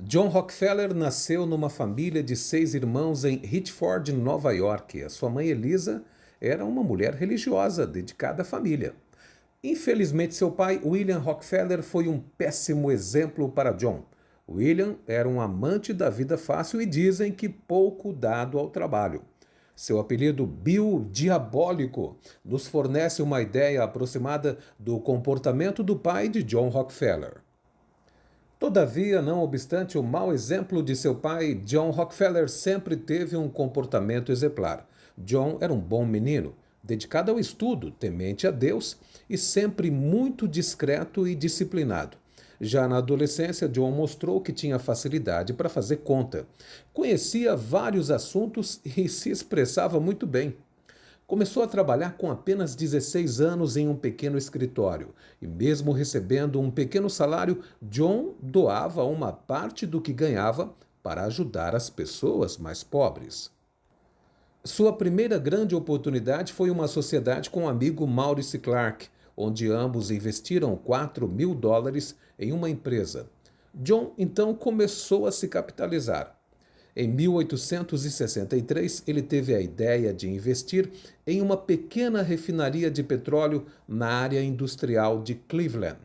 John Rockefeller nasceu numa família de 6 irmãos em Hitchford, Nova York. A sua mãe Elisa era uma mulher religiosa dedicada à família. Infelizmente, seu pai, William Rockefeller, foi um péssimo exemplo para John. William era um amante da vida fácil e dizem que pouco dado ao trabalho. Seu apelido Bill Diabólico nos fornece uma ideia aproximada do comportamento do pai de John Rockefeller. Todavia, não obstante o mau exemplo de seu pai, John Rockefeller sempre teve um comportamento exemplar. John era um bom menino, dedicado ao estudo, temente a Deus e sempre muito discreto e disciplinado. Já na adolescência, John mostrou que tinha facilidade para fazer conta. Conhecia vários assuntos e se expressava muito bem. Começou a trabalhar com apenas 16 anos em um pequeno escritório e, mesmo recebendo um pequeno salário, John doava uma parte do que ganhava para ajudar as pessoas mais pobres. Sua primeira grande oportunidade foi uma sociedade com o amigo Maurice Clark, onde ambos investiram US$ 4.000 em uma empresa. John então começou a se capitalizar. Em 1863, ele teve a ideia de investir em uma pequena refinaria de petróleo na área industrial de Cleveland.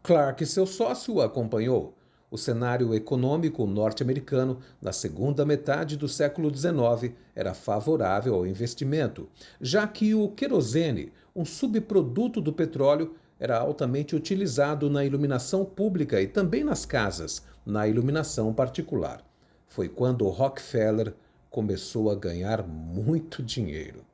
Clark e seu sócio o acompanhou. O cenário econômico norte-americano na segunda metade do século XIX era favorável ao investimento, já que o querosene, um subproduto do petróleo, era altamente utilizado na iluminação pública e também nas casas, na iluminação particular. Foi quando Rockefeller começou a ganhar muito dinheiro.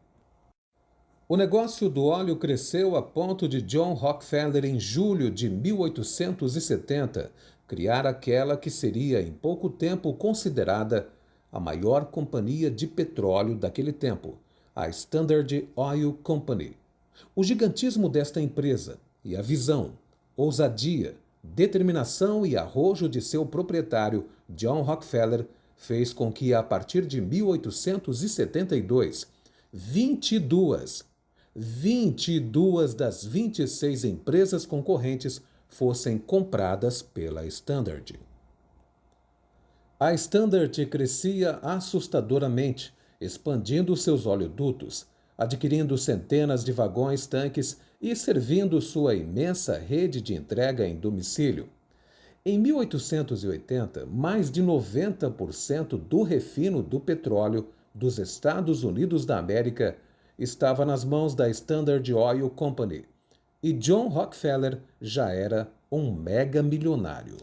O negócio do óleo cresceu a ponto de John Rockefeller, em julho de 1870, criar aquela que seria em pouco tempo considerada a maior companhia de petróleo daquele tempo, a Standard Oil Company. O gigantismo desta empresa e a visão, ousadia, determinação e arrojo de seu proprietário, John Rockefeller, fez com que, a partir de 1872, 22 das 26 empresas concorrentes fossem compradas pela Standard. A Standard crescia assustadoramente, expandindo seus oleodutos, adquirindo centenas de vagões-tanques e servindo sua imensa rede de entrega em domicílio. Em 1880, mais de 90% do refino do petróleo dos Estados Unidos da América estava nas mãos da Standard Oil Company, e John Rockefeller já era um mega milionário.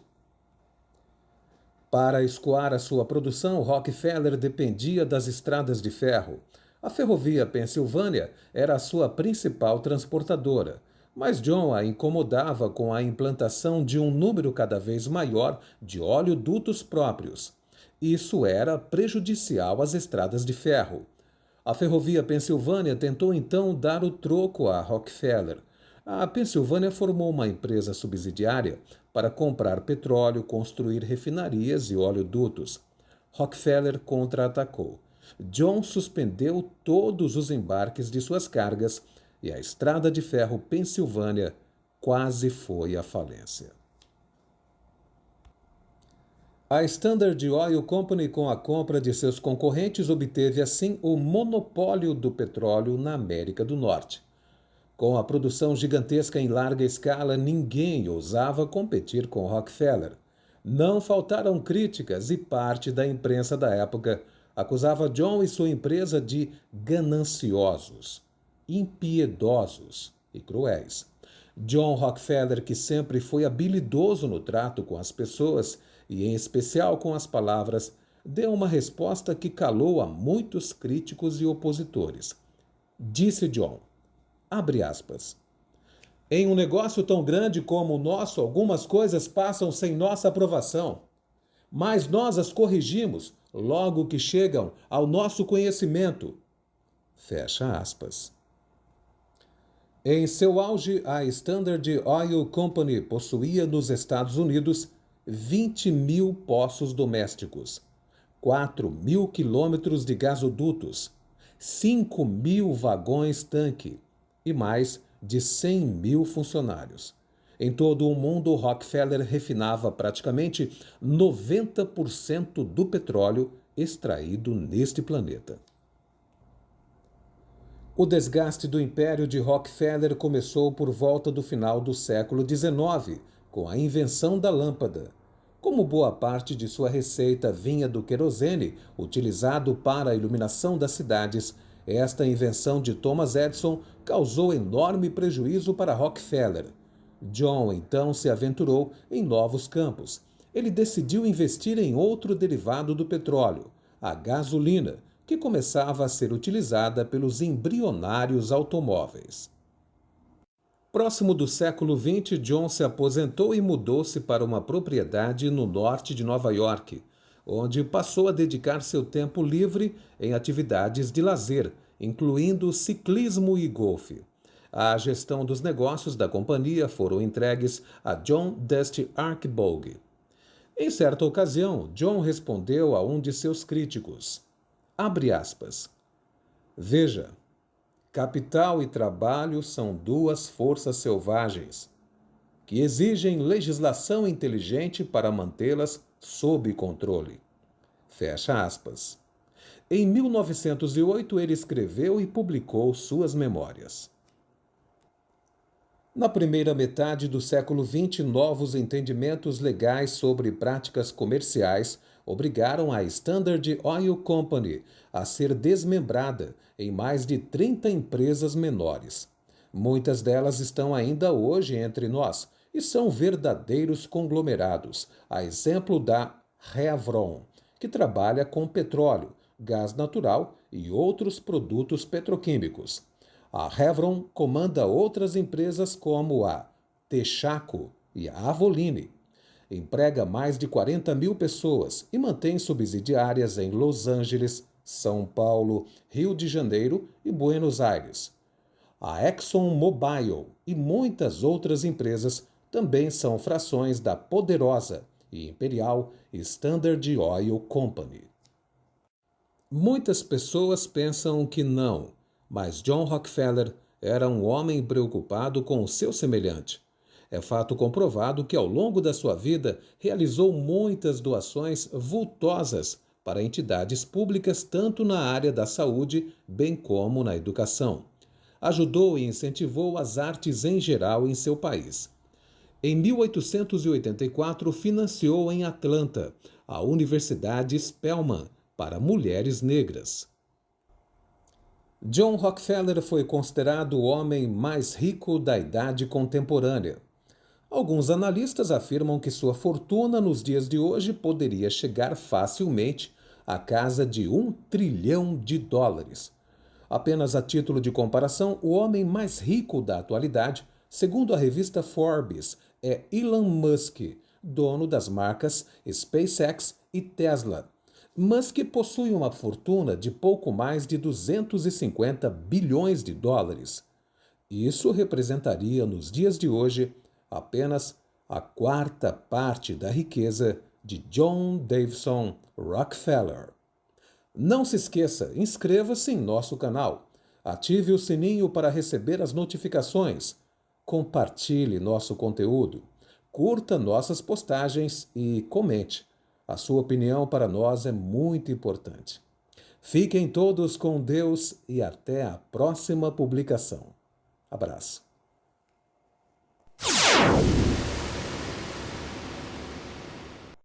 Para escoar a sua produção, Rockefeller dependia das estradas de ferro. A ferrovia Pensilvânia era a sua principal transportadora, mas John a incomodava com a implantação de um número cada vez maior de oleodutos próprios. Isso era prejudicial às estradas de ferro. A ferrovia Pensilvânia tentou então dar o troco a Rockefeller. A Pensilvânia formou uma empresa subsidiária para comprar petróleo, construir refinarias e oleodutos. Rockefeller contra-atacou. John suspendeu todos os embarques de suas cargas e a estrada de ferro Pensilvânia quase foi à falência. A Standard Oil Company, com a compra de seus concorrentes, obteve assim o monopólio do petróleo na América do Norte. Com a produção gigantesca em larga escala, ninguém ousava competir com Rockefeller. Não faltaram críticas e parte da imprensa da época acusava John e sua empresa de gananciosos, impiedosos e cruéis. John Rockefeller, que sempre foi habilidoso no trato com as pessoas e em especial com as palavras, deu uma resposta que calou a muitos críticos e opositores. Disse John, abre aspas, em um negócio tão grande como o nosso, algumas coisas passam sem nossa aprovação, mas nós as corrigimos logo que chegam ao nosso conhecimento. Fecha aspas. Em seu auge, a Standard Oil Company possuía nos Estados Unidos 20.000 poços domésticos, 4.000 quilômetros de gasodutos, 5.000 vagões-tanque e mais de 100.000 funcionários. Em todo o mundo, Rockefeller refinava praticamente 90% do petróleo extraído neste planeta. O desgaste do império de Rockefeller começou por volta do final do século XIX, com a invenção da lâmpada. Como boa parte de sua receita vinha do querosene, utilizado para a iluminação das cidades, esta invenção de Thomas Edison causou enorme prejuízo para Rockefeller. John então se aventurou em novos campos. Ele decidiu investir em outro derivado do petróleo, a gasolina, que começava a ser utilizada pelos embrionários automóveis. Próximo do século XX, John se aposentou e mudou-se para uma propriedade no norte de Nova York, onde passou a dedicar seu tempo livre em atividades de lazer, incluindo ciclismo e golfe. A gestão dos negócios da companhia foram entregues a John Dusty Archbold. Em certa ocasião, John respondeu a um de seus críticos, abre aspas, veja, capital e trabalho são duas forças selvagens que exigem legislação inteligente para mantê-las sob controle. Fecha aspas. Em 1908, ele escreveu e publicou suas memórias. Na primeira metade do século XX, novos entendimentos legais sobre práticas comerciais obrigaram a Standard Oil Company a ser desmembrada em mais de 30 empresas menores. Muitas delas estão ainda hoje entre nós e são verdadeiros conglomerados, a exemplo da Chevron, que trabalha com petróleo, gás natural e outros produtos petroquímicos. A Chevron comanda outras empresas como a Texaco e a Avoline. Emprega mais de 40 mil pessoas e mantém subsidiárias em Los Angeles, São Paulo, Rio de Janeiro e Buenos Aires. A ExxonMobil e muitas outras empresas também são frações da poderosa e imperial Standard Oil Company. Muitas pessoas pensam que não, mas John Rockefeller era um homem preocupado com o seu semelhante. É fato comprovado que, ao longo da sua vida, realizou muitas doações vultosas para entidades públicas, tanto na área da saúde, bem como na educação. Ajudou e incentivou as artes em geral em seu país. Em 1884, financiou em Atlanta a Universidade Spelman para mulheres negras. John Rockefeller foi considerado o homem mais rico da idade contemporânea. Alguns analistas afirmam que sua fortuna nos dias de hoje poderia chegar facilmente à casa de $1 trilhão. Apenas a título de comparação, o homem mais rico da atualidade, segundo a revista Forbes, é Elon Musk, dono das marcas SpaceX e Tesla. Musk possui uma fortuna de pouco mais de $250 bilhões. Isso representaria, nos dias de hoje, apenas a quarta parte da riqueza de John Davison Rockefeller. Não se esqueça, inscreva-se em nosso canal, ative o sininho para receber as notificações, compartilhe nosso conteúdo, curta nossas postagens e comente. A sua opinião para nós é muito importante. Fiquem todos com Deus e até a próxima publicação. Abraço.